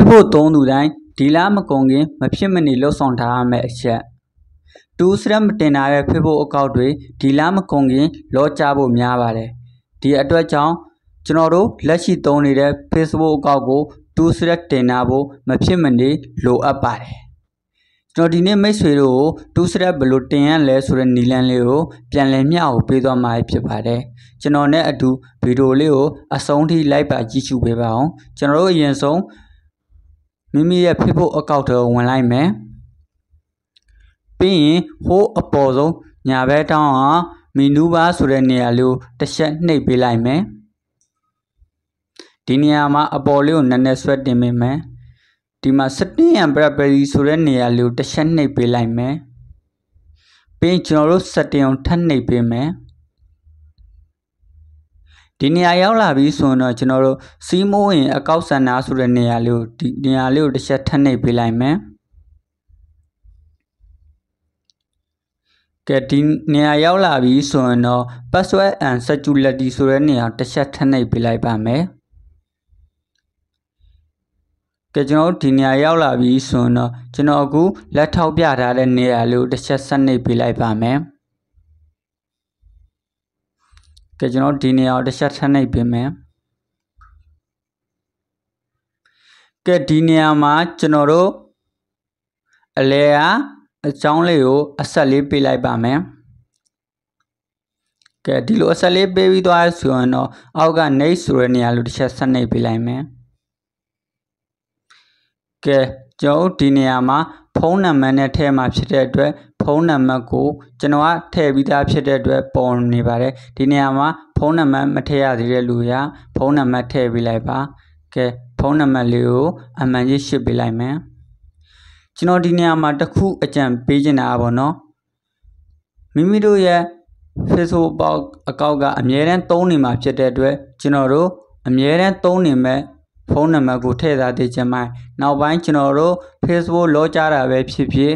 ဖို့သုံးသူတိုင်းဒီလမကုန်ခင်မဖြစ်မနေလှုပ်ဆောင်ထားရမယ့်အချက်တူးစရက်မတင်ထားတဲ့ Facebook အကောင့်တွေဒီလမကုန်ခင်လောချဖို့များပါတယ်ဒီအတွက်ကြောင့်ကျွန်တော်တို့လက်ရှိသုံးနေတဲ့ Facebook အကောင့်ကိုတူးစရက်တင်ထားဖို့မဖြစ်မနေလိုအပ်ပါတယ်ကျွန်တော်ဒီနေ့မိတ်ဆွေတို့ကိုတူးစရက်ဘယ်လိုတင်ရလဲဆိုတဲ့နည်းလမ်းလေးကိုပြန်လည်မျှဝေပေးသွားမှာဖြစ်ပါတယ်ကျွန်တော်နဲ့အတူဗီဒီယိုလေးကိုအဆုံးထိလိုက်ပါကြည့်ရှုပေးပါအောင်ကျွန်တော်တို့အရင်ဆုံးမိမိရဲ့ Facebook အကောင့်ထဲကိုဝင်လိုက်မယ်ပြီးရင်ဟိုးအပေါ်ဆုံးညာဘက်တောင်းအောင်မီနူးဘာဆိုတဲ့နေရာလေးကိုတစ်ချက်နှိပ်ပေးလိုက်မယ်ဒီနေရာမှာအပေါ်လေးကိုနည်းနည်းဆွဲတင်ပေးမယ်ဒီမှာ setting and property ဆိုတဲ့နေရာလေးကိုတစ်ချက်နှိပ်ပေးလိုက်မယ်ပြီးရင်ကျွန်တော်တို့ setting ကိုထပ်နှိပ်ပေးမယ်ဒီနေရာရောက်လာပြီဆိုရင်တော့ကျွန်တော်တို့စီးမိုးရင်အကောက်ဆန္ဒဆိုတဲ့နေရာလေးကိုဒီနေရာလေးကိုတစ်ချက်ထပ်နှိပ်ပေးလိုက်မယ်ကဲဒီနေရာရောက်လာပြီဆိုရင်တော့ password and security ဆိုတဲ့နေရာတစ်ချက်ထပ်နှိပ်ပေးလိုက်ပါမယ်ကဲကျွန်တော်ဒီနေရာရောက်လာပြီဆိုရင်တော့ကျွန်တော်အခုလက်ထောက်ပြထားတဲ့နေရာလေးကိုတစ်ချက်ဆက်နှိပ်ပေးလိုက်ပါမယ်ကဲကျွန်တော်ဒီနေရာကိုတစ်ချက်ထပ်နှိပ်ပေးမယ်ကဲဒီနေရာမှာကျွန်တော်တို့အလဲအကြောင်းလေးကိုအဆက်လေးပေးလိုက်ပါမယ်ကဲဒီလိုအဆက်လေးပေးပြီးသွားဆိုရင်တော့အောက်က next ဆိုတဲ့နေရာလို့တစ်ချက်ဆက်နှိပ်ပေးလိုက်မယ်ကဲကျွန်တော်ဒီနေရာမှာဖုန်းနံပါတ်နဲ့ထည့်မှာဖြစ်တဲ့အတွက်ဖုန်းနံပါတ်ကိုကျွန်တော်ကထည့်ပြီးသားဖြစ်တဲ့အတွက်ပေါ်နေပါတယ်ဒီနေရာမှာဖုန်းနံပါတ်မထည့်ရသေးတဲ့လူကဖုန်းနံပါတ်ထည့်ပေးလိုက်ပါကဲဖုန်းနံပါတ်လေးကိုအမှန်ကြီးရှင်းပေးလိုက်မယ်ကျွန်တော်ဒီနေရာမှာတစ်ခုအကြံပေးချင်တာပါနော်မိမိတို့ရဲ့ Facebook အကောင့်ကအမြဲတမ်းသုံးနေမှာဖြစ်တဲ့အတွက်ကျွန်တော်တို့အမြဲတမ်းသုံးနေမဲ့ဖုန်းနံပါတ်ကိုထည့်ထားသေးချင်မှနောက်ပိုင်းကျွန်တော်တို့ Facebook လောကြတာပဲဖြစ်ဖြစ်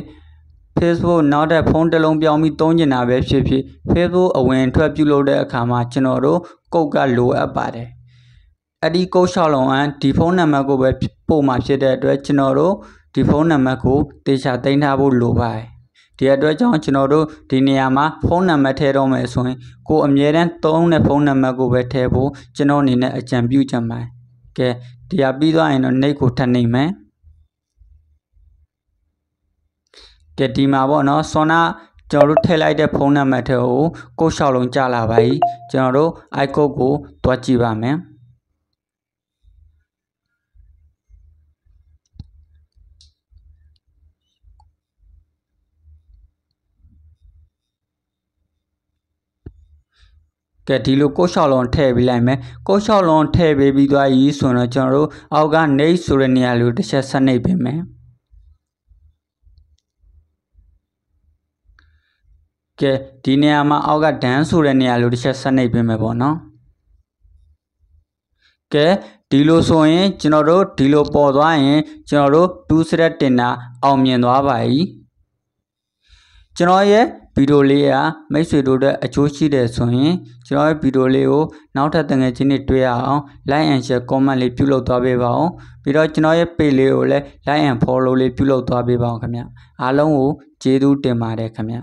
Facebook နောက်တဲ့ဖုန်းတစ်လုံးပြောင်းပြီးသုံးကျင်တာပဲဖြစ်ဖြစ် Facebook အဝင်ထွက်ပြုလုပ်တဲ့အခါမှာကျွန်တော်တို့ကုတ်ကလိုအပ်ပါတယ်အဲ့ဒီကုတ်လျှောက်လုံးဒီဖုန်းနံပါတ်ကိုပဲပို့မှာဖြစ်တဲ့အတွက်ကျွန်တော်တို့ဒီဖုန်းနံပါတ်ကိုတေချာသိမ်းထားဖို့လိုပါတယ်ဒီအတွက်ကြောင့်ကျွန်တော်တို့ဒီနေရာမှာဖုန်းနံပါတ်ထည့်တော့မယ်ဆိုရင်ကိုအမြဲတမ်းသုံးတဲ့ဖုန်းနံပါတ်ကိုပဲထည့်ဖို့ကျွန်တော်အနေနဲ့အကြံပြုချင်ပါတယ်ကဲဒီဟာပြီးသွားရင်တော့နှိပ်ကိုထပ်နှိပ်မယ်ကဲဒီမှာပေါ့နော်ဆွမ်းနာကျွန်တော်တို့ထည့်လိုက်တဲ့ဖုန်းနံပါတ်ထဲကိုကိုလျှောက်လုံးကြလာပါပြီကျွန်တော်တို့ icon ကိုတွားကြည့်ပါမယ်ကဲဒီလိုကိုလျှောက်လုံးထည့်ပေးလိုက်မယ်ကိုလျှောက်လုံးထည့်ပေးပြီးသွားပြီဆိုတော့ကျွန်တော်တို့အောက်က next ဆိုတဲ့နေရာလေးကိုတစ်ချက်ဆက်နှိပ်ပေးမယ်ကဲဒီနေရာမှာအောက်က done ဆိုတဲ့နေရာလေးတစ်ချက်ဆက်နှိပ်ပေးမယ်ပေါ့နော်ကဲဒီလိုဆိုရင်ကျွန်တော်တို့ဒီလိုပေါ်သွားရင်ကျွန်တော်တို့2 thread တင်တာအောင်မြင်သွားပါပြီကျွန်တော်ရဲ့ဗီဒီယိုလေးကမိတ်ဆွေတို့အတွက်အကျိုးရှိတယ်ဆိုရင်ကျွန်တော်ရဲ့ဗီဒီယိုလေးကိုနောက်ထပ်တငယ်ချင်းတွေတွေ့ရအောင် like and share comment လေးပြုလုပ်သွားပေးပါအောင်ပြီးတော့ကျွန်တော်ရဲ့ page လေးကိုလည်း like and follow လေးပြုလုပ်သွားပေးပါအောင်ခင်ဗျအားလုံးကိုကျေးဇူးတင်ပါတယ်ခင်ဗျ